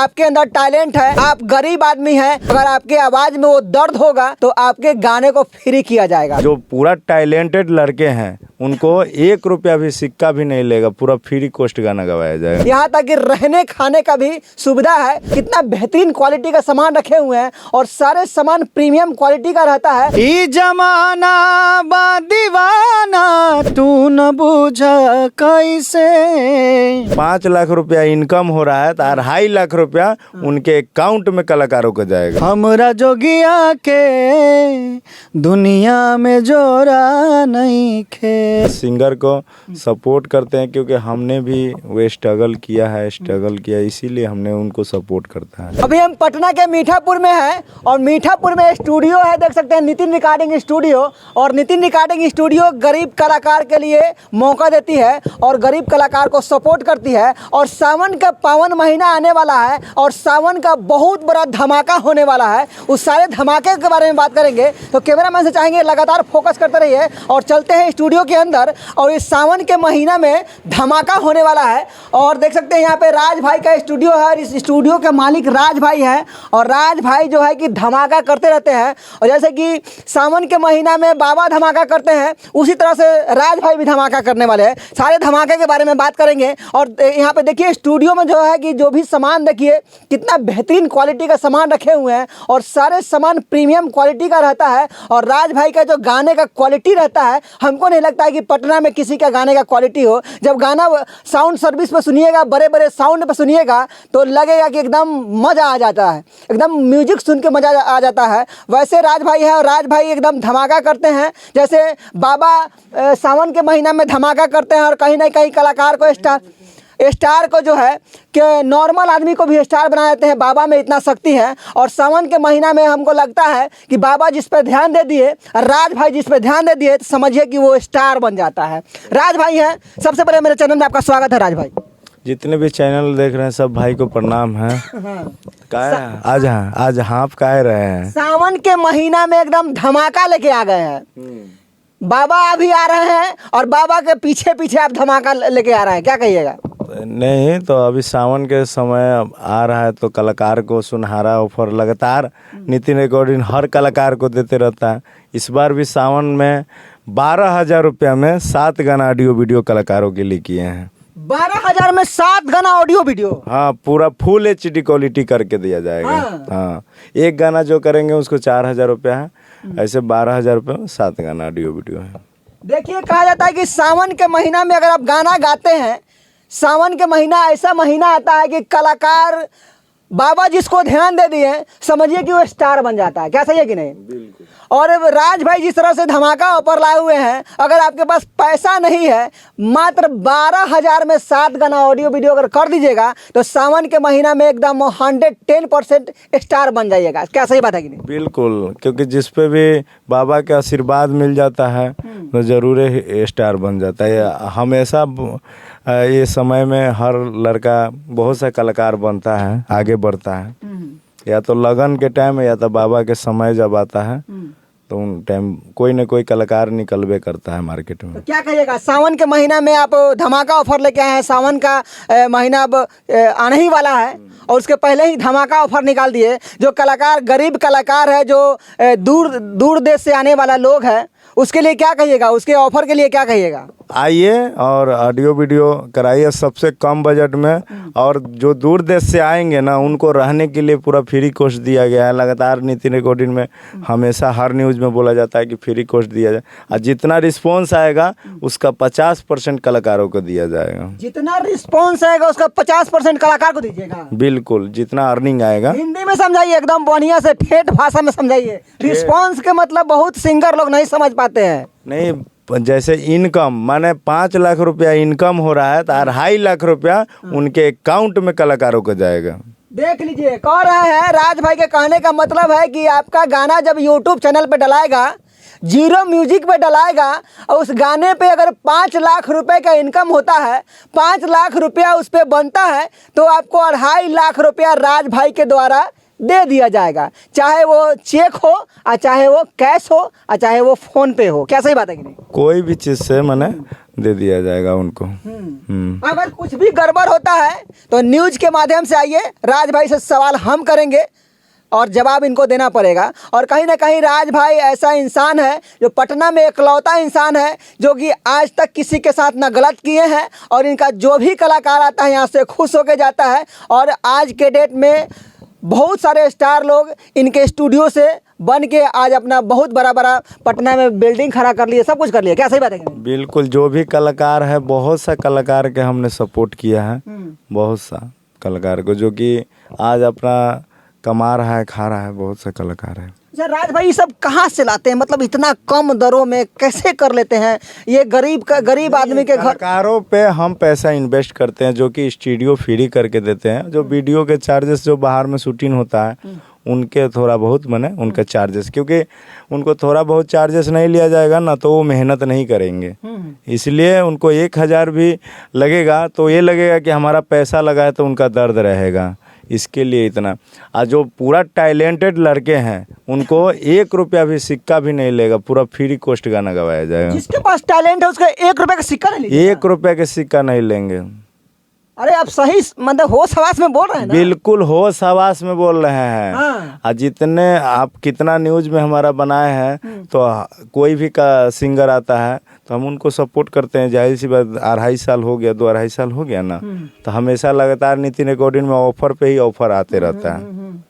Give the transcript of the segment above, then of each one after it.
आपके अंदर टैलेंट है, आप गरीब आदमी हैं, अगर आपके आवाज में वो दर्द होगा तो आपके गाने को फ्री किया जाएगा। जो पूरा टैलेंटेड लड़के हैं उनको 1 रुपया भी सिक्का भी नहीं लेगा, पूरा फ्री कॉस्ट गाना गवाया जाएगा। यहाँ तक कि रहने खाने का भी सुविधा है। कितना बेहतरीन क्वालिटी का सामान रखे हुए हैं और सारे सामान प्रीमियम क्वालिटी का रहता है। ई जमाना बा दीवाना तू न बुझा कैसे। 5 लाख रुपया इनकम हो रहा है तो 2.5 लाख रुपया उनके अकाउंट में कलाकारों को जाएगा। हमरा जोगिया के दुनिया में जोरा नहीं खे। सिंगर को सपोर्ट करते हैं क्योंकि हमने भी वो स्ट्रगल किया इसीलिए हमने उनको सपोर्ट करता है। अभी हम पटना के मीठापुर में हैं और मीठापुर में स्टूडियो है, देख सकते हैं नितिन रिकॉर्डिंग स्टूडियो। और नितिन रिकॉर्डिंग स्टूडियो गरीब कलाकार के लिए मौका देती है और गरीब कलाकार को सपोर्ट करती है। और सावन का पावन महीना आने वाला है और सावन का बहुत बड़ा धमाका होने वाला है। उस सारे धमाके के बारे में बात करेंगे तो कैमरामैन से चाहेंगे लगातार फोकस करते रहिए और चलते हैं स्टूडियो के अंदर। और इस सावन के महीना में धमाका होने वाला है और देख सकते हैं यहाँ पे राज भाई का स्टूडियो है। इस स्टूडियो के मालिक राज भाई हैं और राज भाई जो है कि धमाका करते रहते हैं। और जैसे कि सावन के महीना में बाबा धमाका करते हैं उसी तरह से राज भाई भी धमाका करने वाले हैं। सारे धमाके के बारे में बात करेंगे। और यहाँ पे देखिए स्टूडियो में जो है कि जो भी सामान देखिए कितना बेहतरीन क्वालिटी का सामान रखे हुए हैं और सारे सामान प्रीमियम क्वालिटी का रहता है। और राज भाई का जो गाने का क्वालिटी रहता है, हमको नहीं लगता है कि पटना में किसी का गाने का क्वालिटी हो। जब गाना साउंड सर्विस पे सुनिएगा, बड़े बड़े साउंड पे सुनिएगा तो लगेगा कि एकदम मज़ा आ जाता है, एकदम म्यूजिक सुन के मज़ा आ जाता है। वैसे राज भाई है और राज भाई एकदम धमाका करते हैं। जैसे बाबा सावन के महीना में धमाका करते हैं और कहीं ना कहीं कलाकार को स्टार को जो है कि नॉर्मल आदमी को भी स्टार बना देते हैं। बाबा में इतना शक्ति है। और सावन के महीना में हमको लगता है कि बाबा जिस पर ध्यान दे दिए, राज भाई जिस पर ध्यान दे दिए तो समझिए कि वो स्टार बन जाता है। राज भाई हैं, सबसे पहले मेरे चैनल में आपका स्वागत है राज भाई। जितने भी चैनल देख रहे हैं सब भाई को प्रणाम है। आज हाँप कह रहे हैं। सावन के महीना में एकदम धमाका लेके आ गए हैं। बाबा अभी आ रहे हैं और बाबा के पीछे पीछे आप धमाका लेके आ रहे हैं, क्या कहिएगा? नहीं तो अभी सावन के समय आ रहा है तो कलाकार को सुनहरा ऑफर लगातार नितिन रिकॉर्डिंग हर कलाकार को देते रहता है। इस बार भी सावन में 12,000 रुपया में 7 गाना ऑडियो वीडियो कलाकारों के लिए किए हैं। 12,000 में 7 गाना ऑडियो वीडियो? हाँ, पूरा फुल HD क्वालिटी करके दिया जाएगा। हाँ, एक गाना जो करेंगे उसको 4,000 रुपया है, ऐसे 12,000 रुपये में 7 गाना ऑडियो वीडियो है। देखिए कहा जाता है कि सावन के महीना में अगर आप गाना गाते हैं, सावन के महीना ऐसा महीना आता है कि कलाकार बाबा जिसको ध्यान दे दिए समझिए कि वो स्टार बन जाता है। क्या सही है कि नहीं? बिल्कुल। और राज भाई जिस तरह से धमाका ऑफर लाए हुए हैं, अगर आपके पास पैसा नहीं है, मात्र 12,000 में 7 गाना ऑडियो वीडियो अगर कर दीजिएगा तो सावन के महीना में एकदम 110% स्टार बन जाइएगा। क्या सही बात है कि नहीं? बिल्कुल, क्योंकि जिस पे भी बाबा का आशीर्वाद मिल जाता है तो जरूर ही स्टार बन जाता है। हमेशा ये समय में हर लड़का बहुत सा कलाकार बनता है, आगे बढ़ता है। या तो लगन के टाइम या तो बाबा के समय जब आता है तो उन टाइम कोई न कोई कलाकार निकलवे करता है मार्केट में। तो क्या कहिएगा, सावन के महीना में आप धमाका ऑफर लेके आए हैं। सावन का महीना अब आने ही वाला है और उसके पहले ही धमाका ऑफर निकाल दिए। जो कलाकार गरीब कलाकार है, जो दूर देश से आने वाला लोग है, उसके लिए क्या कहिएगा, उसके ऑफर के लिए क्या कहिएगा? आइए और ऑडियो वीडियो कराइए सबसे कम बजट में। और जो दूर देश से आएंगे ना उनको रहने के लिए पूरा फ्री कोर्स दिया गया है। लगातार नितिन रिकॉर्डिंग में हमेशा हर न्यूज़ में बोला जाता है कि फ्री कोर्स दिया जाए और जितना रिस्पॉन्स आएगा उसका 50% कलाकारों को दिया जाएगा। जितना रिस्पॉन्स आएगा उसका 50% कलाकार को दीजिएगा? बिल्कुल, जितना अर्निंग आएगा। हिंदी में समझाइए, एकदम बढ़िया से ठेठ भाषा में समझाइए। रिस्पॉन्स के मतलब बहुत सिंगर लोग नहीं समझ पाते हैं। नहीं, जैसे इनकम माने 5 लाख रुपया इनकम हो रहा है तो 2.5 लाख रुपया उनके अकाउंट में कलाकारों को जाएगा। देख लीजिए, कह रहे हैं राज भाई के कहने का मतलब है कि आपका गाना जब यूट्यूब चैनल पे डलाएगा, जीरो म्यूजिक पे डलाएगा और उस गाने पे अगर 5 लाख रुपए का इनकम होता है, 5 लाख रुपया उस पर बनता है तो आपको 2.5 लाख रुपया राज भाई के द्वारा दे दिया जाएगा। चाहे वो चेक हो और चाहे वो कैश हो और चाहे वो फोन पे हो। क्या सही बात है कि नहीं? कोई भी चीज़ से माने दे दिया जाएगा उनको। अगर कुछ भी गड़बड़ होता है तो न्यूज के माध्यम से आइए, राज भाई से सवाल हम करेंगे और जवाब इनको देना पड़ेगा। और कहीं ना कहीं राज भाई ऐसा इंसान है जो पटना में एकलौता इंसान है जो कि आज तक किसी के साथ ना गलत किए हैं, और इनका जो भी कलाकार आता है यहाँ से खुश होकर जाता है। और आज के डेट में बहुत सारे स्टार लोग इनके स्टूडियो से बन के आज अपना बहुत बड़ा बड़ा पटना में बिल्डिंग खड़ा कर लिए, सब कुछ कर लिया। क्या सही बात है कि नहीं? बिल्कुल, जो भी कलाकार है, बहुत सा कलाकार के हमने सपोर्ट किया है, बहुत सा कलाकार को जो कि आज अपना कमा रहा है, खा रहा है, बहुत सा कलाकार है। अच्छा राज भाई, ये सब कहाँ से लाते हैं? मतलब इतना कम दरों में कैसे कर लेते हैं? ये गरीब आदमी के घर। कलाकारों पे हम पैसा इन्वेस्ट करते हैं जो कि स्टूडियो फ्री करके देते हैं। जो वीडियो के चार्जेस जो बाहर में शूटिंग होता है उनके थोड़ा बहुत मने उनके चार्जेस, क्योंकि उनको थोड़ा बहुत चार्जेस नहीं लिया जाएगा ना तो वो मेहनत नहीं करेंगे। इसलिए उनको 1000 भी लगेगा तो ये लगेगा कि हमारा पैसा लगा है तो उनका दर्द रहेगा, इसके लिए इतना। और जो पूरा टैलेंटेड लड़के हैं उनको 1 रुपया भी सिक्का भी नहीं लेगा, पूरा फ्री कॉस्ट गाना गवाया जाएगा। जिसके पास टैलेंट है उसका 1 रुपए का सिक्का नहीं लेंगे? 1 रुपया के सिक्का नहीं लेंगे। अरे आप सही मतलब होश हवास में बोल रहे हैं ना? बिल्कुल होश हवास में बोल रहे हैं। हाँ। और जितने आप कितना न्यूज में हमारा बनाए हैं तो कोई भी का सिंगर आता है तो हम उनको सपोर्ट करते हैं। जाहिर सी बात, 2.5 साल हो गया, 2-2.5 साल हो गया ना, तो हमेशा लगातार नितिन रिकॉर्डिंग में ऑफर पे ही ऑफर आते रहता है।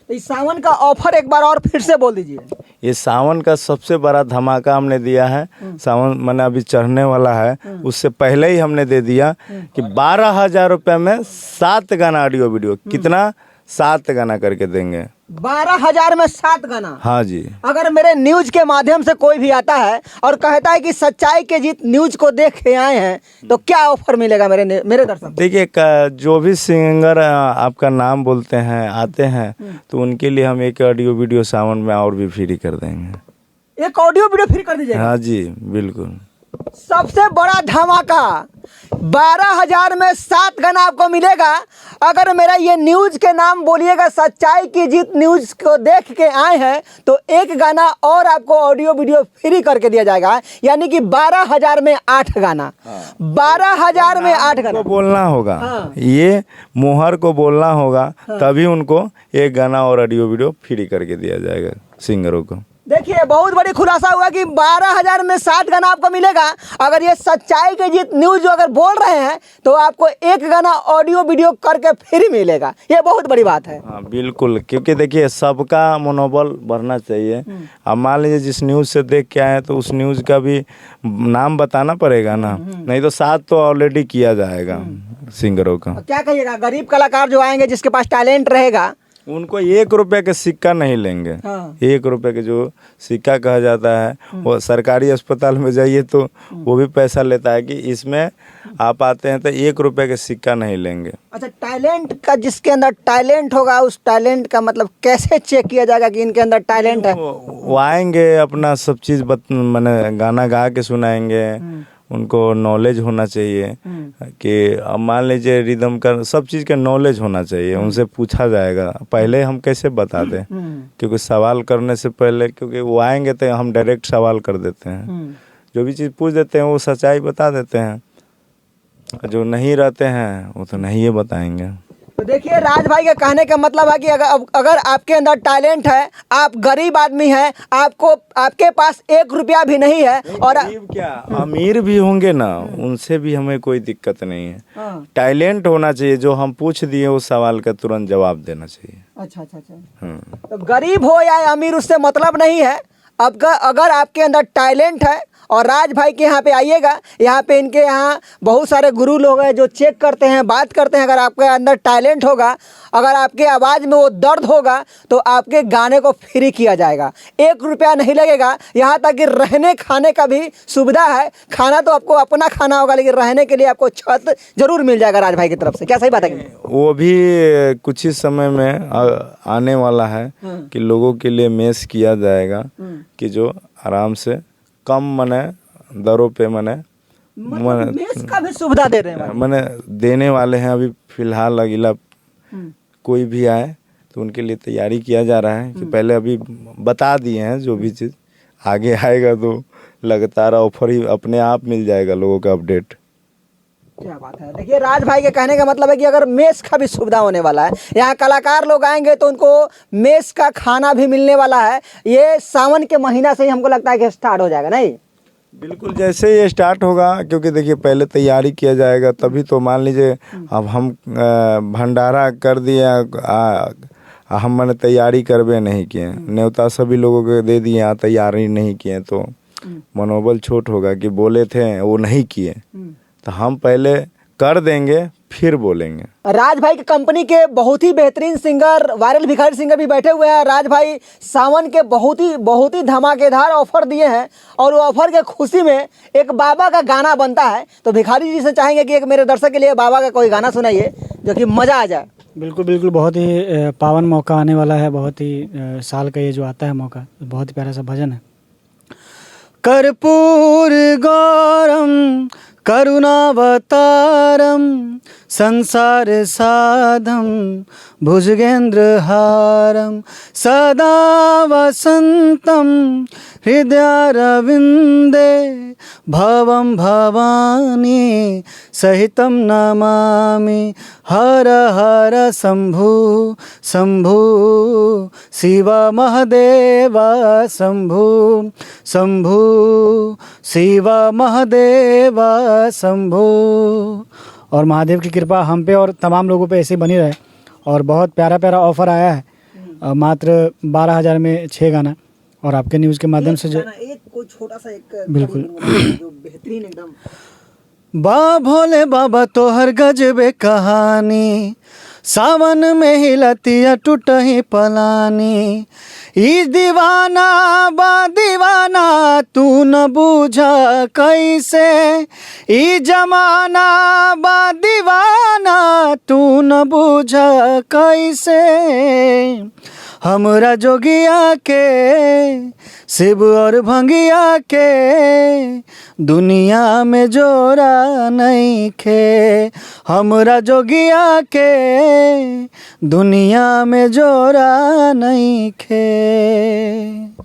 इस सावन का ऑफर एक बार और फिर से बोल दीजिए। ये सावन का सबसे बड़ा धमाका हमने दिया है। सावन मैंने अभी चढ़ने वाला है, उससे पहले ही हमने दे दिया कि 12,000 रुपये में 7 गाना ऑडियो वीडियो। कितना? 7 गाना करके देंगे। 12,000 में 7 गाना? हाँ जी। अगर मेरे न्यूज के माध्यम से कोई भी आता है और कहता है कि सच्चाई के जीत न्यूज को देख के आए हैं तो क्या ऑफर मिलेगा मेरे दर्शक? देखिए, जो भी सिंगर आपका नाम बोलते हैं आते हैं तो उनके लिए हम एक ऑडियो वीडियो सावन में और भी फ्री कर देंगे। एक ऑडियो वीडियो फ्री कर दीजिएगा? हाँ जी, बिल्कुल। सबसे बड़ा धमाका, 12,000 में 7 गाना आपको मिलेगा। अगर मेरा ये न्यूज के नाम बोलिएगा, सच्चाई की जीत न्यूज को देख के आए हैं, तो 1 गाना और आपको ऑडियो वीडियो फ्री करके दिया जाएगा। यानी कि 12,000 में 8 गाना। 12,000 में 8 गाना बोलना होगा। हाँ। ये मोहर को बोलना होगा, तभी उनको 1 गाना और ऑडियो वीडियो फ्री करके दिया जाएगा सिंगरों को। देखिए, बहुत बड़ी खुलासा हुआ कि 12,000 में 7 गाना आपको मिलेगा। अगर ये सच्चाई के जीत न्यूज जो अगर बोल रहे हैं तो आपको 1 गाना ऑडियो वीडियो करके फ्री मिलेगा। ये बहुत बड़ी बात है। हाँ बिल्कुल, क्योंकि देखिए सबका मनोबल बढ़ना चाहिए। अब मान लीजिए जिस न्यूज़ से देख के आए तो उस न्यूज़ का भी नाम बताना पड़ेगा ना, नहीं तो 7 तो ऑलरेडी किया जाएगा सिंगरों का। क्या कहिएगा, गरीब कलाकार जो आएंगे जिसके पास टैलेंट रहेगा उनको 1 रुपये के सिक्का नहीं लेंगे। हाँ। 1 रुपये के जो सिक्का कहा जाता है वो सरकारी अस्पताल में जाइए तो वो भी पैसा लेता है कि इसमें आप आते हैं तो 1 रुपये के सिक्का नहीं लेंगे। अच्छा, टैलेंट का, जिसके अंदर टैलेंट होगा उस टैलेंट का मतलब कैसे चेक किया जाएगा कि इनके अंदर टैलेंट है? वो आएंगे, अपना सब चीज़ मैंने गाना गा के सुनाएंगे। उनको नॉलेज होना चाहिए कि अब मान लीजिए रिदम का सब चीज़ का नॉलेज होना चाहिए। उनसे पूछा जाएगा, पहले हम कैसे बता दें, क्योंकि सवाल करने से पहले, क्योंकि वो आएंगे तो हम डायरेक्ट सवाल कर देते हैं। जो भी चीज़ पूछ देते हैं वो सच्चाई बता देते हैं, जो नहीं रहते हैं वो तो नहीं ये बताएंगे। तो देखिए, राज भाई के कहने का मतलब है कि अगर आपके अंदर टैलेंट है, आप गरीब आदमी हैं, आपके पास 1 रुपया भी नहीं है, और क्या अमीर भी होंगे ना, उनसे भी हमें कोई दिक्कत नहीं है। टैलेंट होना चाहिए, जो हम पूछ दिए उस सवाल का तुरंत जवाब देना चाहिए। अच्छा। तो गरीब हो या अमीर उससे मतलब नहीं है। अगर आपके अंदर टैलेंट है और राज भाई के यहाँ पे आइएगा, यहाँ पे इनके यहाँ बहुत सारे गुरु लोग हैं जो चेक करते हैं, बात करते हैं। अगर आपके अंदर टैलेंट होगा, अगर आपके आवाज़ में वो दर्द होगा तो आपके गाने को फ्री किया जाएगा। 1 रुपया नहीं लगेगा। यहाँ तक कि रहने खाने का भी सुविधा है। खाना तो आपको अपना खाना होगा, लेकिन रहने के लिए आपको छत जरूर मिल जाएगा राज भाई की तरफ से। क्या सही बात है? वो भी कुछ ही समय में आने वाला है कि लोगों के लिए मेस किया जाएगा कि जो आराम से कम मने दरों पे मेस का भी सुविधा दे रहे हैं मैंने देने वाले हैं। अभी फिलहाल अगला कोई भी आए तो उनके लिए तैयारी किया जा रहा है कि पहले अभी बता दिए हैं, जो भी चीज़ आगे आएगा तो लगातार ऑफर ही अपने आप मिल जाएगा लोगों का अपडेट। क्या बात है। देखिए राज भाई के कहने का मतलब है कि अगर मेस का भी सुविधा होने वाला है, यहाँ कलाकार लोग आएंगे तो उनको मेस का खाना भी मिलने वाला है। ये सावन के महीना से ही हमको लगता है कि स्टार्ट हो जाएगा, नहीं? बिल्कुल, जैसे ये स्टार्ट होगा, क्योंकि देखिए पहले तैयारी किया जाएगा तभी तो। मान लीजिए अब हम भंडारा कर दिए, हम मैंने तैयारी करवे नहीं किए, न्योता सभी लोगों को दे दिए, यहाँ तैयारी नहीं किए तो मनोबल छोट होगा कि बोले थे वो नहीं किए। तो हम पहले कर देंगे फिर बोलेंगे। राज भाई की कंपनी के बहुत ही बेहतरीन सिंगर, वायरल भिखारी सिंगर भी बैठे हुए हैं। राज भाई सावन के बहुत ही धमाकेदार ऑफर दिए हैं और वो ऑफर के खुशी में एक बाबा का गाना बनता है। तो भिखारी जी से चाहेंगे कि एक मेरे दर्शक के लिए बाबा का कोई गाना सुनाइए जो कि मज़ा आ जाए। बिल्कुल बिल्कुल, बहुत ही पावन मौका आने वाला है, बहुत ही साल का ये जो आता है मौका, बहुत ही प्यारा सा भजन है। कर्पूर गौरम करुणावतारम संसार साधम भुजगेंद्रहारम सदा वसंतम हृदयारविंदे भवम भवानी सहितम नमामि हर हर शंभु शंभु शिव महदेव शंभु शंभु शिव महदेव शंभु। और महादेव की कृपा हम पे और तमाम लोगों पे ऐसे बनी रहे। और बहुत प्यारा प्यारा ऑफर आया है, मात्र 12,000 में 6 गाना। और आपके न्यूज़ के माध्यम से जो एक कोई छोटा सा एक बिल्कुल जो बेहतरीन एकदम। बा भोले बाबा तोहर गजबे कहानी, सावन में हिलतिया टूटही पलानी। ई दीवाना बा दीवाना तू न बूझा कैसे, ई जमाना बा दीवाना तू न बूझा कैसे। हमरा जोगिया के शिव और भंगिया के दुनिया में जोरा नहीं खे। हमरा जोगिया के दुनिया में जोरा नहीं खे।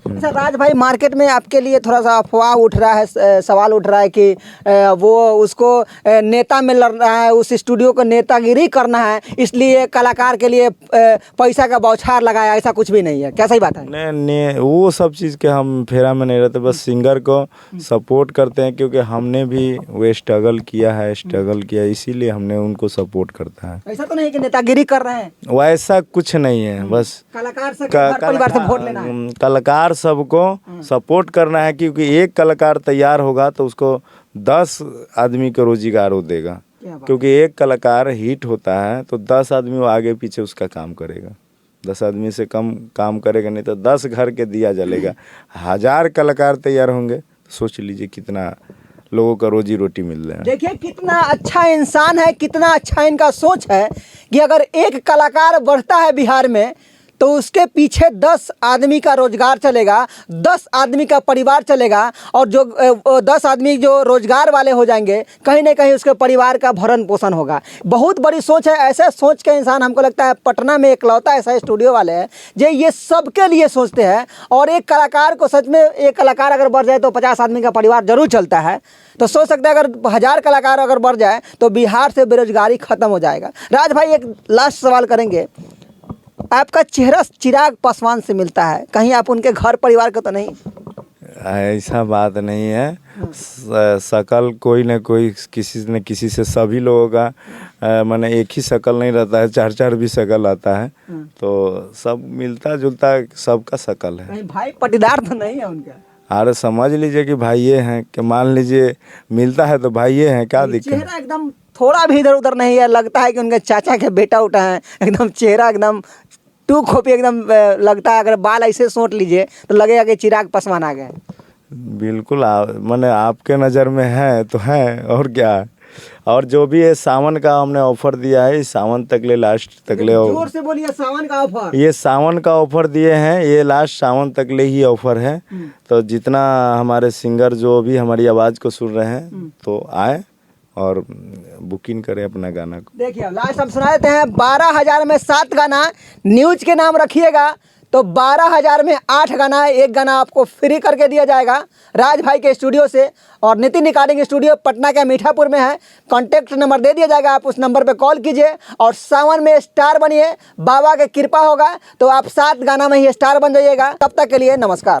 अच्छा राज भाई, मार्केट में आपके लिए थोड़ा सा अफवाह उठ रहा है, सवाल उठ रहा है कि वो उसको नेता में लड़ रहा है, उस स्टूडियो को नेतागिरी करना है, इसलिए कलाकार के लिए पैसा का बौछार लगाया। ऐसा कुछ भी नहीं है, क्या सही बात है? नहीं, वो सब चीज़ के हम फेरा में नहीं रहते, बस सिंगर को सपोर्ट करते हैं, क्योंकि हमने भी वो स्ट्रगल किया इसीलिए हमने उनको सपोर्ट करता है। ऐसा तो नहीं कि नेतागिरी कर रहे हैं, वैसा कुछ नहीं है, बस कलाकार से घर परिवार से वोट लेना है। कलाकार सबको सपोर्ट करना है, क्योंकि एक कलाकार तैयार होगा तो उसको 10 आदमी को रोजगार वो देगा। क्योंकि एक कलाकार हिट होता है तो 10 आदमी वो आगे पीछे उसका काम करेगा, 10 आदमी से कम काम करेगा नहीं तो 10 घर के दिया जलेगा। 1000 कलाकार तैयार होंगे, सोच लीजिए कितना लोगों का रोजी रोटी मिल रहा है। देखिए कितना अच्छा इंसान है, कितना अच्छा इनका सोच है कि अगर एक कलाकार बढ़ता है बिहार में तो उसके पीछे 10 आदमी का रोजगार चलेगा, 10 आदमी का परिवार चलेगा। और जो 10 आदमी जो रोजगार वाले हो जाएंगे, कहीं ना कहीं उसके परिवार का भरण पोषण होगा। बहुत बड़ी सोच है। ऐसे सोच के इंसान हमको लगता है पटना में एकलौता ऐसा स्टूडियो वाले हैं जो ये सबके लिए सोचते हैं। और एक कलाकार को सच में, एक कलाकार अगर बढ़ जाए तो 50 आदमी का परिवार जरूर चलता है। तो सोच सकते हैं अगर 1000 कलाकार अगर बढ़ जाए तो बिहार से बेरोजगारी खत्म हो जाएगा। राज भाई, एक लास्ट सवाल करेंगे। आपका चेहरा चिराग पासवान से मिलता है, कहीं आप उनके घर परिवार का तो नहीं? ऐसा बात नहीं है, शकल कोई न कोई किसी न किसी से, सभी लोगों का माने एक ही शकल नहीं रहता है, 4 भी शकल आता है। तो सब मिलता जुलता सबका शकल है। कहीं भाई पटीदार तो नहीं है उनका? अरे समझ लीजिए कि भाइये हैं, कि मान लीजिए मिलता है तो भाइये हैं, क्या दिक्कत है? चेहरा एकदम थोड़ा भी इधर उधर नहीं है, लगता है कि उनके चाचा के बेटा उठा है। एकदम चेहरा एकदम 2 कॉपी एकदम लगता है। अगर बाल ऐसे सोच लीजिए तो लगेगा कि चिराग पासवान आ गए। बिल्कुल, माने आपके नज़र में है तो है, और क्या है। और जो भी है सावन का हमने ऑफर दिया है, सावन तक ले, लास्ट तक ले। जोर से बोलिए, सावन का ऑफर। ये सावन का ऑफर दिए हैं, ये लास्ट सावन तक ले ही ऑफर है। तो जितना हमारे सिंगर जो भी हमारी आवाज़ को सुन रहे हैं तो आए और बुकिंग करें अपना गाना को। देखिए लास्ट हम सुना देते हैं, 12,000 में 7 गाना, न्यूज के नाम रखिएगा तो 12,000 में 8 गाना है, एक गाना आपको फ्री करके दिया जाएगा राज भाई के स्टूडियो से। और नितिन रिकॉर्डिंग स्टूडियो पटना के मीठापुर में है। कॉन्टैक्ट नंबर दे दिया जाएगा, आप उस नंबर पे कॉल कीजिए और सावन में स्टार बनिए। बाबा की कृपा होगा तो आप 7 गाना में ही स्टार बन जाइएगा। तब तक के लिए नमस्कार।